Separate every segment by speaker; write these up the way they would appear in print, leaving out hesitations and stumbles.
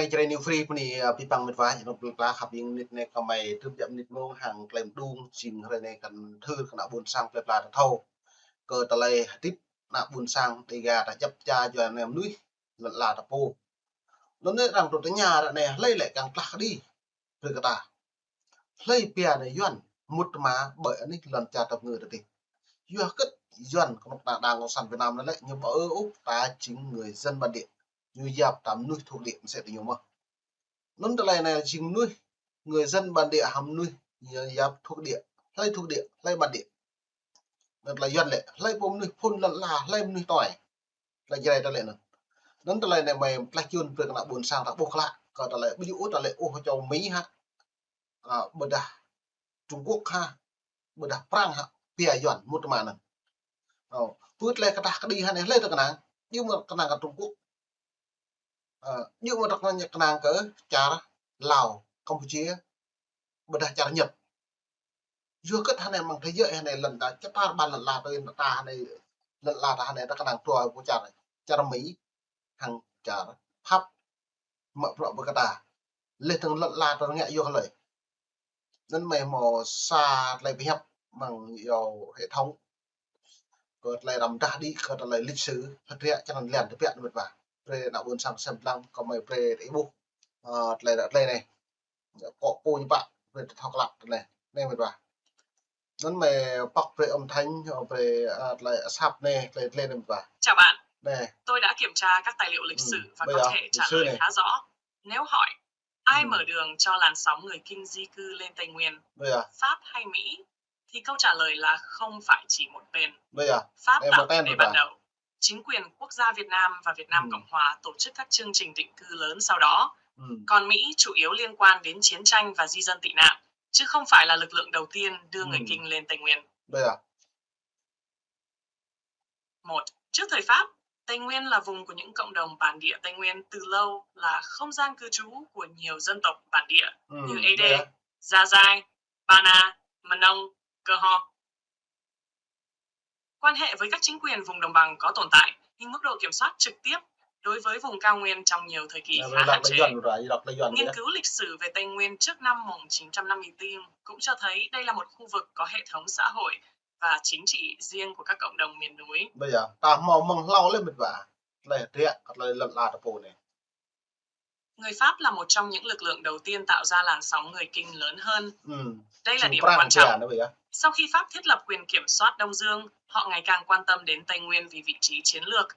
Speaker 1: này chơi new free này bị bằng một vài nó bị phá khắp những nít này còn mày thực hiện nít mong hàng claim đun xin rồi này cần thư nó buồn sang phê phá thâu cơ tờ lay tiếp nạp buồn sang thì gà đã chấp cha cho anh em núi là tập ô nó nói rằng tụi nhà này lấy lại càng plak đi rồi cả ta lấy bia này yuan một má bởi anh lần cha tập người được thì yuan cất yuan có một đảng cộng sản Việt Nam nó lại nhưng mà ở Úc ta chính người dân bản địa như dạp tám nuôi thuộc địa sẽ nhiều mà nó này chính nuôi người dân bản địa hầm nuôi dạp thuộc địa lấy bản địa được là yuan lệ lấy bom nuôi phun là lấy nuôi tỏi là gì ta lệ nữa nấn tờ này mày plak yun việc là buồn sang đã bốc lại còn tờ lại ví dụ tờ lại ô cho Mỹ ha bờ đà Trung Quốc ha bờ đà Prang ha pia yuan một mà nè phút lại cái đi ha này lấy được cái nào nhưng mà cái nào cả Trung Quốc nhưng mà đặc biệt cái nào cỡ chả Lào Campuchia bờ đà chả Nhật vừa cất ha này bằng thế giới này lần đã chấp ba lần là tôi ta này lần là ta này ta cái nào tua của chả Mỹ hàng chả Pháp mở rộng với cái ta lên thằng lận là tôi nghe vô lời nên mày mò xa lại bị hẹp bằng nhiều hệ thống rồi lại làm ra đi rồi lại lịch sử thật ra cho nên liền thực hiện được và về đạo buôn sang xem lăng có mày về đấy bu lại này có cô như bạn về học lạc này này mày và nên mày bọc về âm thanh về lại sạp này lên này và
Speaker 2: chào bạn
Speaker 1: này
Speaker 2: tôi đã kiểm tra các tài liệu lịch sử và có thể trả lời
Speaker 1: này.
Speaker 2: khá rõ nếu hỏi ai mở đường cho làn sóng người Kinh di cư lên Tây Nguyên, Pháp hay Mỹ, thì câu trả lời là không phải chỉ một bên. Pháp tạo tiền đề ban đầu. Chính quyền quốc gia Việt Nam và Việt Nam Cộng Hòa tổ chức các chương trình định cư lớn sau đó. Còn Mỹ chủ yếu liên quan đến chiến tranh và di dân tị nạn, chứ không phải là lực lượng đầu tiên đưa người Kinh lên Tây Nguyên. 1. Trước thời Pháp, Tây Nguyên là vùng của những cộng đồng bản địa Tây Nguyên từ lâu là không gian cư trú của nhiều dân tộc bản địa như Ede, Gia Giai, Bana, Mânong, Cơ Ho. Quan hệ với các chính quyền vùng đồng bằng có tồn tại, nhưng mức độ kiểm soát trực tiếp đối với vùng cao nguyên trong nhiều thời kỳ khá hạn chế. Nghiên cứu lịch sử về Tây Nguyên trước năm 1954 cũng cho thấy đây là một khu vực có hệ thống xã hội và chính trị riêng của các cộng đồng miền núi.
Speaker 1: Bây giờ ta mong lau lên một vả này thiện là tập này.
Speaker 2: Người Pháp là một trong những lực lượng đầu tiên tạo ra làn sóng người Kinh lớn hơn. Đây là điểm quan trọng. Sau khi Pháp thiết lập quyền kiểm soát Đông Dương, họ ngày càng quan tâm đến Tây Nguyên vì vị trí chiến lược,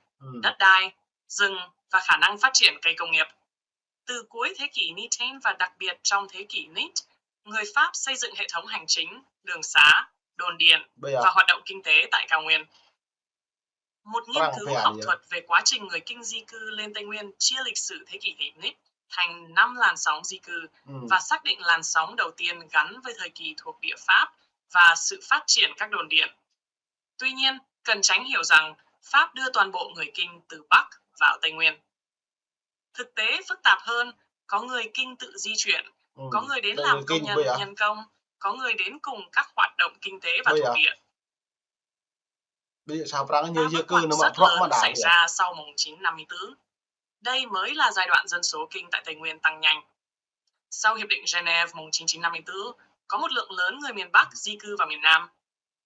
Speaker 2: đất đai, rừng và khả năng phát triển cây công nghiệp. Từ cuối thế kỷ Nitain và đặc biệt trong thế kỷ Nit, người Pháp xây dựng hệ thống hành chính, đường xá, đồn điện và hoạt động kinh tế tại cao nguyên. Một nghiên cứu học thuật về quá trình người Kinh di cư lên Tây Nguyên chia lịch sử thế kỷ Nit thành 5 làn sóng di cư và xác định làn sóng đầu tiên gắn với thời kỳ thuộc địa Pháp và sự phát triển các đồn điện. Tuy nhiên, cần tránh hiểu rằng Pháp đưa toàn bộ người Kinh từ Bắc vào Tây Nguyên. Thực tế phức tạp hơn, có người Kinh tự di chuyển, có người đến làm công nhân, nhân công, có người đến cùng các hoạt động kinh tế và thuộc địa. Ba bước ngoặt rất lớn xảy ra sau 1954. Đây mới là giai đoạn dân số Kinh tại Tây Nguyên tăng nhanh. Sau Hiệp định Geneva 1954, có một lượng lớn người miền Bắc di cư vào miền Nam.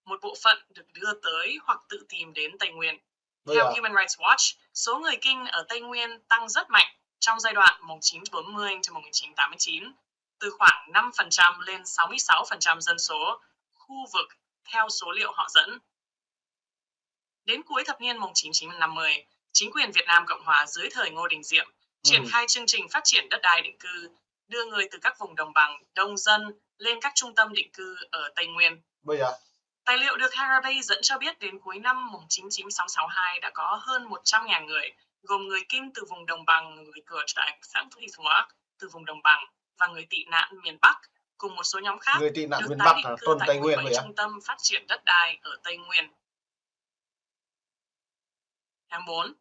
Speaker 2: Một bộ phận được đưa tới hoặc tự tìm đến Tây Nguyên. Theo Human Rights Watch, số người Kinh ở Tây Nguyên tăng rất mạnh trong giai đoạn 1940-1989, từ khoảng 5% lên 66% dân số khu vực theo số liệu họ dẫn. Đến cuối thập niên 1950, chính quyền Việt Nam Cộng Hòa dưới thời Ngô Đình Diệm triển khai chương trình phát triển đất đai định cư, đưa người từ các vùng đồng bằng đông dân lên các trung tâm định cư ở Tây Nguyên. Tài liệu được Harabey dẫn cho biết đến cuối năm 1962 đã có hơn 100.000 người, gồm người Kinh từ vùng đồng bằng, người Cờ Trạch, từ vùng đồng bằng và người tị nạn miền Bắc, cùng một số nhóm khác được tái định cư tại 17 trung tâm phát triển đất đai ở Tây Nguyên. Tháng 4.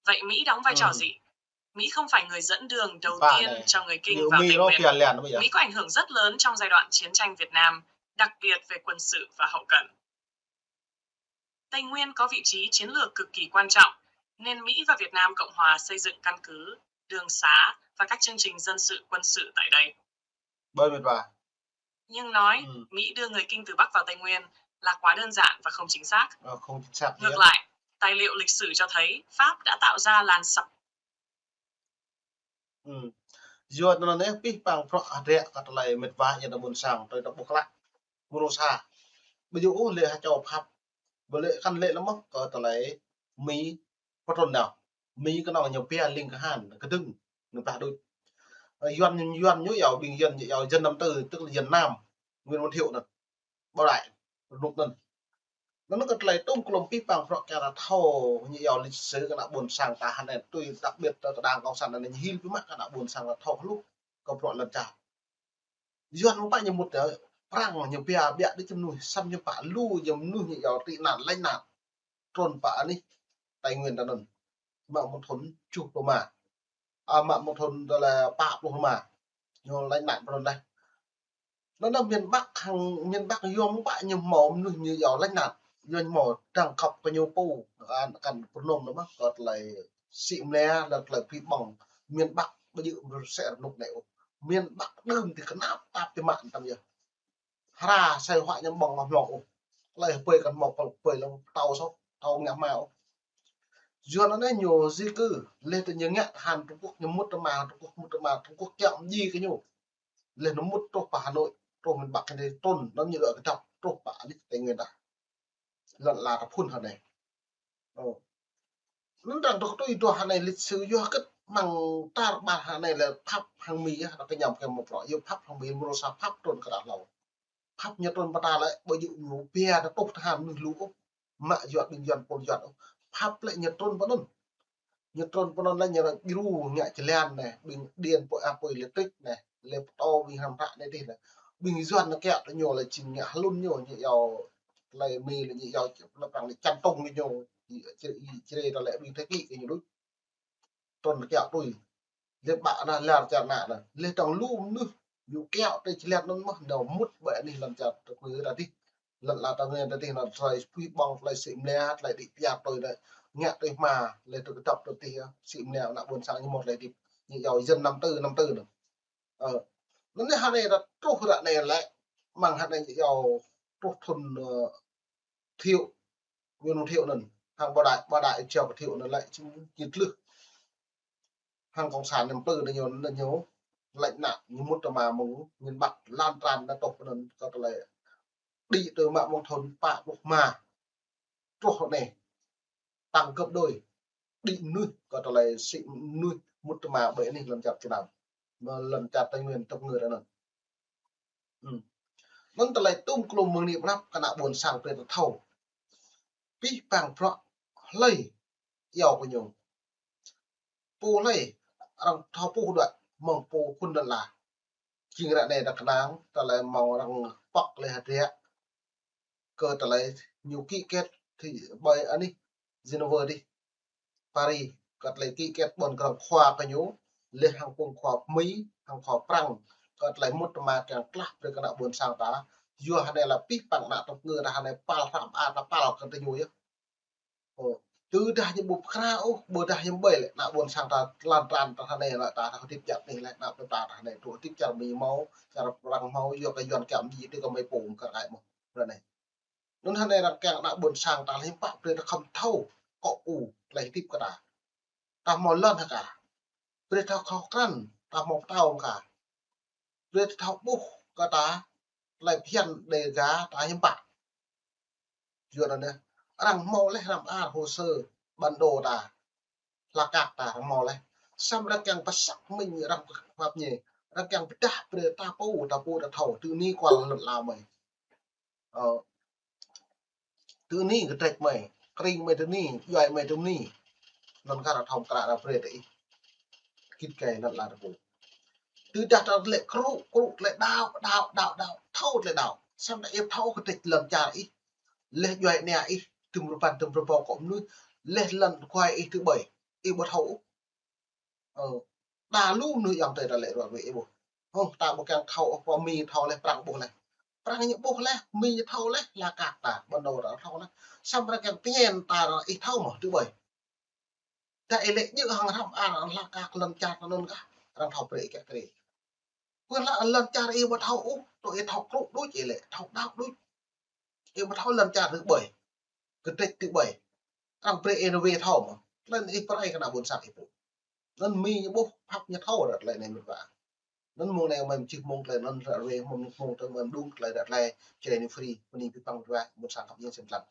Speaker 2: Vậy Mỹ đóng vai trò gì? Mỹ không phải người dẫn đường đầu tiên cho người Kinh vào Tây Nguyên. Mỹ có ảnh hưởng rất lớn trong giai đoạn chiến tranh Việt Nam, đặc biệt về quân sự và hậu cần. Tây Nguyên có vị trí chiến lược cực kỳ quan trọng, nên Mỹ và Việt Nam Cộng Hòa xây dựng căn cứ đường xá và các chương trình dân sự quân sự tại đây. Nhưng nói Mỹ đưa người Kinh từ Bắc vào Tây Nguyên là quá đơn giản và không chính xác. Ngược lại, tài liệu lịch sử cho thấy Pháp đã tạo ra làn sóng.
Speaker 1: Dua nó nè pi pang pro adre kat lai met va ya da bun sang tôi da bukla murosa bây giờ lệ hai cho Pháp và lệ khăn lệ lắm mất có tờ lại Mỹ có tròn nào Mỹ cái nào nhiều pia linh cái hàn cái đừng người ta đôi doan doan nhớ giàu bình dân giàu dân năm tư tức là dân Nam nguyên một hiệu nè bao đại lục nè nó có lại tung cùng pi pang pro cái là thâu như giàu lịch sử cái nào buồn sang ta hàn này tôi đặc biệt là đảng cộng sản này hill với mắt cái nào buồn sang là thâu lúc có pro lần chào doan không phải như một perang nhiều pia bịa đi chấm nuôi xăm như phải lu nhiều nuôi như giàu tị nạn lanh nạn tròn phải đi Tây Nguyên ta nần mà một thôn chụp mà mà một thôn là bạ mà nhưng lãnh nạn vào đây nó là miền Bắc yom bạ như màu như gió lãnh nạn như màu trăng khóc có nhiềuปูcần phun nôm nữa có lại xịn nè là phi bằng miền Bắc bây giờ sẽ nục nẻo miền Bắc đừng thì cái nắp tạp cái mạng tầm giờ ra xây hoại nhân bằng ngọc lọ lại quay cần một quay là tàu số tàu ngắm mèo do nó nói nhiều di cư lên từ những ngạn Hàn Trung Quốc nhưng Trung Quốc kẹo gì cái nhiều lên nó mút trộn vào Hà Nội trộn mình bạc cái này trộn nó như ở cái trong trộn vào đi Tây Nguyên đã lần là nó phun hả này nó rằng tôi Hà này lịch sử do cất bằng ta bà Hà này là Pháp hàng Mỹ nó cái nhầm cái một loại yêu Pháp hàng Mỹ mua sao Pháp trộn cả lầu Pháp nhật trộn bà lại bởi dụ nhú bia nó tốt Hàn mình lũ mạ giọt bình giọt bồn giọt Pháp lại nhật trộn vẫn Nhật Bản nó là nhà biru nhạy chỉ lan này bình điền bộ electric này lệp to vì hàm rạ này thì là bình doan nó kẹo nó nhiều là chỉnh nhả luôn nhiều như giàu lại mì là như giàu nó càng là chăn tông như nhiều chỉ đây là lại bình thế kỷ như lúc tuần kẹo tôi lệp bạ là làm chả nạ là lên trong lum nữa dù kẹo đây chỉ lan nó mất đầu mút bệ đi làm chả được người ta đi lần là tao nghe thì là rồi quy bong lại xịn nè lại đi piạt tôi đây nhẹ đây mà lên tôi tập được thì xịn nè lại buồn sáng như một lại đi như giàu dân năm tư nữa nó này hai này là trục đoạn này lại bằng hai này giàu trục thuần thiệu nguyên một thiệu lần hàng ba đại treo một thiệu nó lại chính nhiệt lực hàng cộng sản năm tư là nhiều lạnh nạn như một mà mong miền Bắc lan tràn đã tộc lần có lại đi từ mạng một thôn bạ một mà chỗ này tăng gấp đôi đi nuôi có thể là xịn nuôi một mà bể này lần chặt cái nào mà lần chặt Tây Nguyên trong người đó là vẫn lại tung cùng mừng niệm lắm cả nào buồn sang về thầu pi bằng pro lây giàu của nhiều pu lây rằng thao pu đoạn mong pu quân đoạn là chỉ cái này là cái nào ta lại màu rằng bọc lại hạt rẻ cơ ta lại nhiều kỹ kết thì bởi anh đi Geneva đi Paris cất lại kỹ kết bọn cầm khoa cái nhú lên hàng quân khoa Mỹ hàng khoa Prang cất lại một mà càng clap để cái nào buồn sang ta vừa hàng này là pi bằng nạ trong người là hàng này pal phạm a là pal cần tới nhúi từ dah những bục khao bữa dah những bể lại nạ buồn sang ta lan tràn ta hàng này là ta không tiếp nhận này lại nạ ta hàng này tụi tiếp nhận mì máu ra răng máu vô cái giòn kẹm gì thì có mấy bụng cả lại một rồi này nên hàng này là càng nạ buồn sang ta lấy bạc để nó không thâu cọ ủ lấy tiếp cả đã ta mò lần cả để thao khó khăn ta mò tao cả để thao bục cả ta lại phiền đề giá ta những bạc chưa đâu nè rằng mò lấy làm hồ sơ bản đồ ta là cạc ta mò lấy xong ra càng bắt sắc mình rằng pháp nhỉ ra càng bắt đáp để ta pu ta thầu từ ni qua lần làm mày từ ni cái trạch mày kring mày từ ni vậy mày từ ni lần cả thòng cả là phê đấy kít kè lần là được từ đặt lệ cru lệ đào thâu lệ đào xong lại em thâu cái trạch lần trả ít lệ vậy nè ít từng một phần cũng nuôi lệ lần khoai ít thứ bảy ít bớt hậu đà luôn nuôi dòng là lệ rồi vậy bộ không ta một càng thâu qua mi thâu lệ prang bộ này prang những bộ lệ mi thâu lệ là cạc ta ban đầu đã thâu lệ xong ra càng tiền ta là ít thâu mà thứ bảy tại lệ như hàng năm là các lần chặt nó nôn cả đang học về cái này quên là lần chặt yêu mà thâu tụi học lúc đối chỉ lệ học đạo đối yêu mà thâu lần chặt thứ 7 cái trịch thứ 7 đang pre NV thâu mà lên ít phải cái nào buồn sạc ít nên mi như bố học như thâu đặt lại này một vả nên môn này mình chịu môn lại nên ra về môn môn trong mình đúng lại đặt lại chơi này free mình đi băng ra buồn sạc học như xem lần